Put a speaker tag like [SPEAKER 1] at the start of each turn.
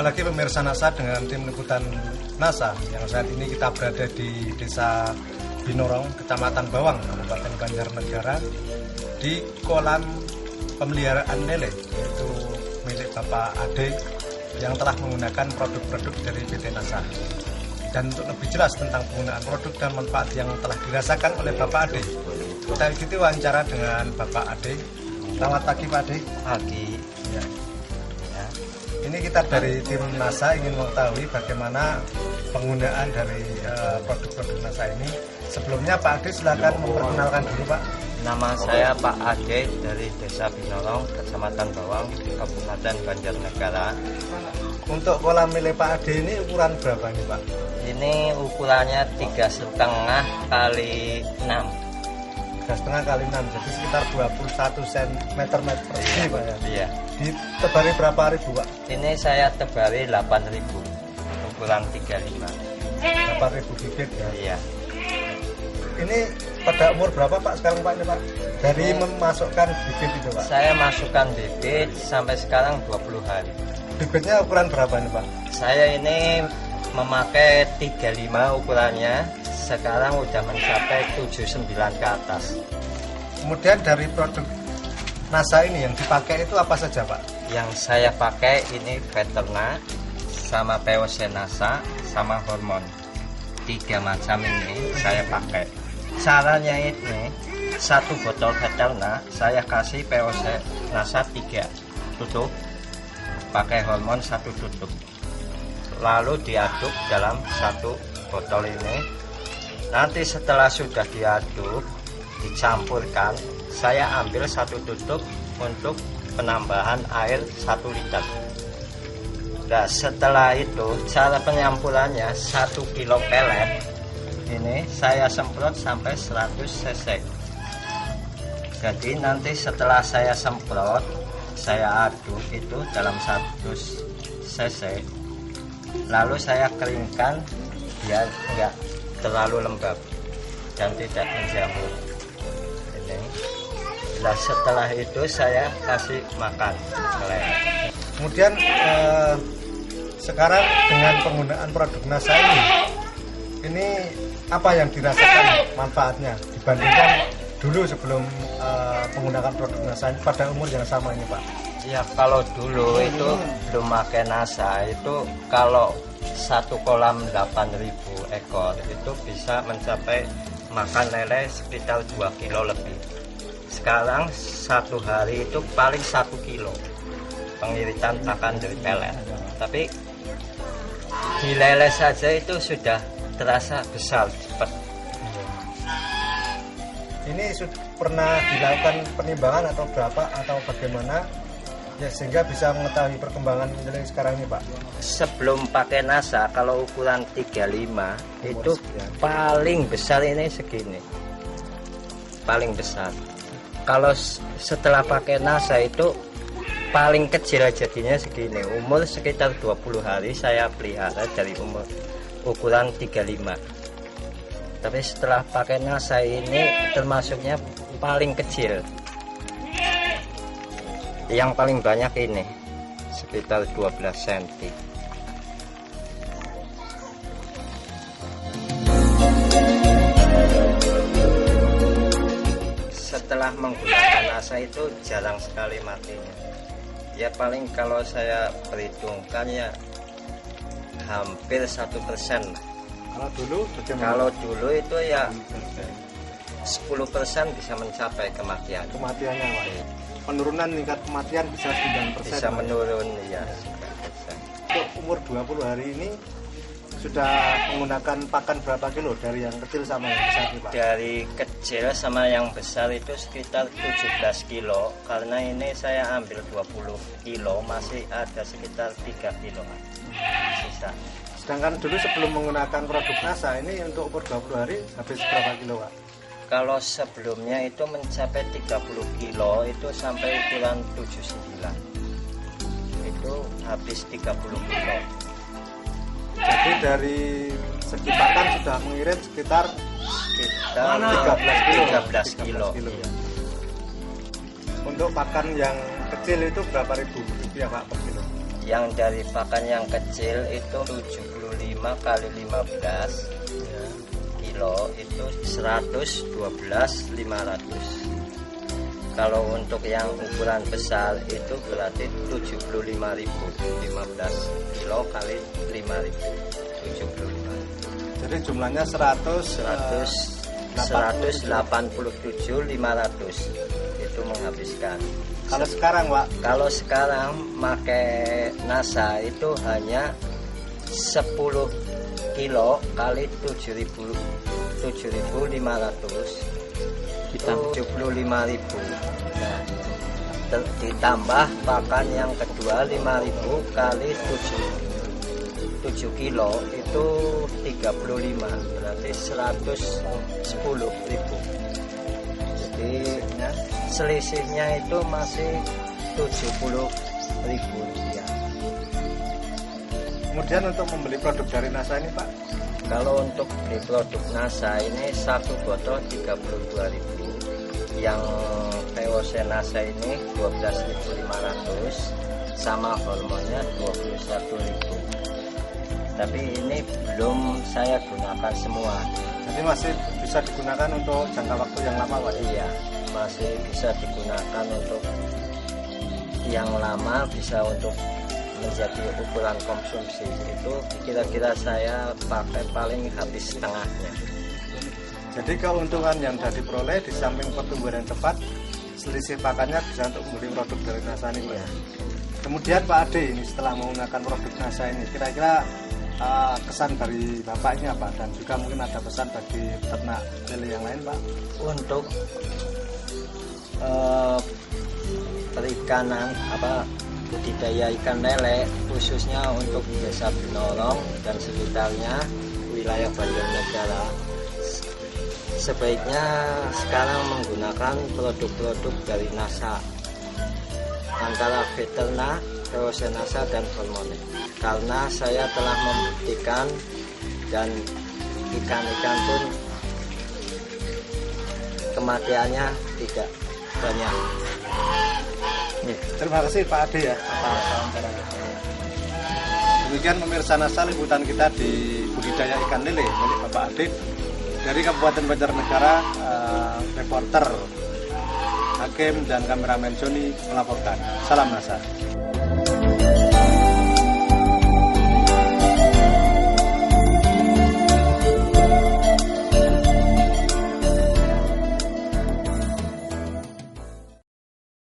[SPEAKER 1] lagi pemirsa NASA dengan tim liputan NASA yang saat ini kita berada di Desa Binorong, Kecamatan Bawang, Kabupaten Banjarnegara, di kolam pemeliharaan lele, yaitu milik Bapak Ade yang telah menggunakan produk-produk dari PT NASA. Dan untuk lebih jelas tentang penggunaan produk dan manfaat yang telah dirasakan oleh Bapak Ade, kita ikuti wawancara dengan Bapak Ade. Selamat pagi Pak Ade.
[SPEAKER 2] Pagi.
[SPEAKER 1] Ya. Ini kita dari tim NASA ingin mengetahui bagaimana penggunaan dari produk-produk NASA ini. Sebelumnya Pak Ade silakan memperkenalkan dulu Pak.
[SPEAKER 2] Nama saya Pak Ade dari Desa Binorong, Kecamatan Bawang, Kabupaten Banjarnegara.
[SPEAKER 1] Untuk kolam milik Pak Ade ini ukuran berapa nih Pak?
[SPEAKER 2] Ini ukurannya 3,5 kali 6.
[SPEAKER 1] 3,5 kali 6, jadi sekitar 21 cm persegi Pak ya?
[SPEAKER 2] Iya.
[SPEAKER 1] Ditebari berapa ribu Pak?
[SPEAKER 2] Ini saya tebari 8.000, ukuran 35.
[SPEAKER 1] 8.000 bibit ya?
[SPEAKER 2] Iya.
[SPEAKER 1] Ini pada umur berapa Pak sekarang Pak ini Pak? Dari memasukkan bibit itu Pak?
[SPEAKER 2] Saya masukkan bibit sampai sekarang 20 hari.
[SPEAKER 1] Bibitnya ukuran berapa nih Pak?
[SPEAKER 2] Saya ini memakai 35 ukurannya. Sekarang udah mencapai 79 ke atas.
[SPEAKER 1] Kemudian dari produk NASA ini yang dipakai itu apa saja Pak?
[SPEAKER 2] Yang saya pakai ini Veterna, sama POC NASA, sama hormon. 3 macam ini saya pakai. Caranya ini, 1 botol Veterna saya kasih POC NASA 3 tutup, pakai hormon 1 tutup. Lalu diaduk dalam 1 botol ini. Nanti setelah sudah diaduk, dicampurkan, saya ambil 1 tutup untuk penambahan air 1 liter. Nah, setelah itu cara penyampurannya 1 kilo pelet ini saya semprot sampai 100 cc. Jadi nanti setelah saya semprot, saya aduk itu dalam 100 cc. Lalu saya keringkan biar enggak terlalu lembab dan tidak menjamur. Ini. Nah, setelah itu saya kasih makan lele.
[SPEAKER 1] Kemudian sekarang dengan penggunaan produk NASA ini apa yang dirasakan manfaatnya dibandingkan dulu sebelum menggunakan produk NASA ini pada umur yang sama ini Pak?
[SPEAKER 2] Ya, kalau dulu itu belum pakai NASA itu kalau 1 kolam 8.000 ekor itu bisa mencapai makan lele sekitar 2 kilo lebih. Sekarang 1 hari itu paling 1 kilo pengiritan pakan dari pelet. Tapi di lele saja itu sudah terasa besar cepat.
[SPEAKER 1] Ini pernah dilakukan penimbangan atau berapa atau bagaimana ya sehingga bisa mengetahui perkembangan lele sekarang ini Pak?
[SPEAKER 2] Sebelum pakai NASA kalau ukuran 35 itu paling besar ini segini, paling besar. Kalau setelah pakai NASA itu paling kecil jadinya segini. Umur sekitar 20 hari saya pelihara dari umur ukuran 35. Tapi setelah pakai NASA ini termasuknya paling kecil. Yang paling banyak ini sekitar 12 cm. Setelah menggunakan NASA itu jarang sekali matinya. Ya paling kalau saya perhitungkan ya hampir 1%.
[SPEAKER 1] Kalau dulu bagaimana?
[SPEAKER 2] Kalau dulu itu ya 10% bisa mencapai kematian.
[SPEAKER 1] Kematiannya Pak? Penurunan tingkat kematian bisa 9%.
[SPEAKER 2] Bisa menurun ya.
[SPEAKER 1] Untuk umur 20 hari ini sudah menggunakan pakan berapa kilo dari yang kecil sama yang besar nih Pak?
[SPEAKER 2] Dari kecil sama yang besar itu sekitar 17 kilo. Karena ini saya ambil 20 kilo, masih ada sekitar 3 kilo sisa.
[SPEAKER 1] Sedangkan dulu sebelum menggunakan produk NASA ini untuk umur 20 hari habis berapa kilo Pak?
[SPEAKER 2] Kalau sebelumnya itu mencapai 30 kilo itu sampai ukuran 79. Itu habis 30 kilo.
[SPEAKER 1] Jadi dari segi pakan sudah mengirit sekitar 13 kilo.
[SPEAKER 2] Iya.
[SPEAKER 1] Untuk pakan yang kecil itu berapa ribu rupiah Pak per kilo?
[SPEAKER 2] Yang dari pakan yang kecil itu 75 kali 15 kilo itu 112.500. Kalau untuk yang ukuran besar itu berarti 75.000, 15 kilo kali 5.000, 75.
[SPEAKER 1] Jadi jumlahnya 187.500 itu menghabiskan. Kalau sekarang, Pak?
[SPEAKER 2] Kalau sekarang pakai NASA itu hanya 10 kilo kali 7.500 itu 75.000. Nah, ditambah pakan yang kedua 5.000 kali 7 kilo itu 35, berarti 110.000. Jadi selisihnya itu masih 70.000 rupiah.
[SPEAKER 1] Kemudian untuk membeli produk dari NASA ini, Pak?
[SPEAKER 2] Kalau untuk beli produk NASA ini satu botol 32.000. Yang POC NASA ini 12.500 sama hormonnya 21.000. Tapi ini belum saya gunakan semua.
[SPEAKER 1] Jadi masih bisa digunakan untuk jangka waktu yang lama, Pak?
[SPEAKER 2] Iya, masih bisa digunakan untuk yang lama, bisa untuk menjadi ukuran konsumsi. Itu kira-kira saya pakai paling habis setengahnya.
[SPEAKER 1] Jadi keuntungan yang sudah diperoleh di samping pertumbuhan yang cepat, selisih pakannya bisa untuk membeli produk dari NASA ini, Pak.
[SPEAKER 2] Ya.
[SPEAKER 1] Kemudian Pak Ade ini setelah menggunakan produk NASA ini, kira-kira kesan dari Bapak ini apa? Dan juga mungkin ada pesan bagi peternak lele yang lain, Pak?
[SPEAKER 2] Untuk perikanan budidaya ikan lele khususnya untuk Desa Binorong dan sekitarnya wilayah Banjarnegara, sebaiknya sekarang menggunakan produk-produk dari NASA antara Veterna, POC NASA dan Hormone, karena saya telah membuktikan dan ikan-ikan pun kematiannya tidak banyak.
[SPEAKER 1] Terima kasih Pak Ade ya atas wawancaranya. Demikian pemirsa NASA, liputan kita di budidaya ikan lele milik Bapak Ade dari Kabupaten Banjarnegara. Reporter Hakim dan kameramen Joni melaporkan. Salam NASA.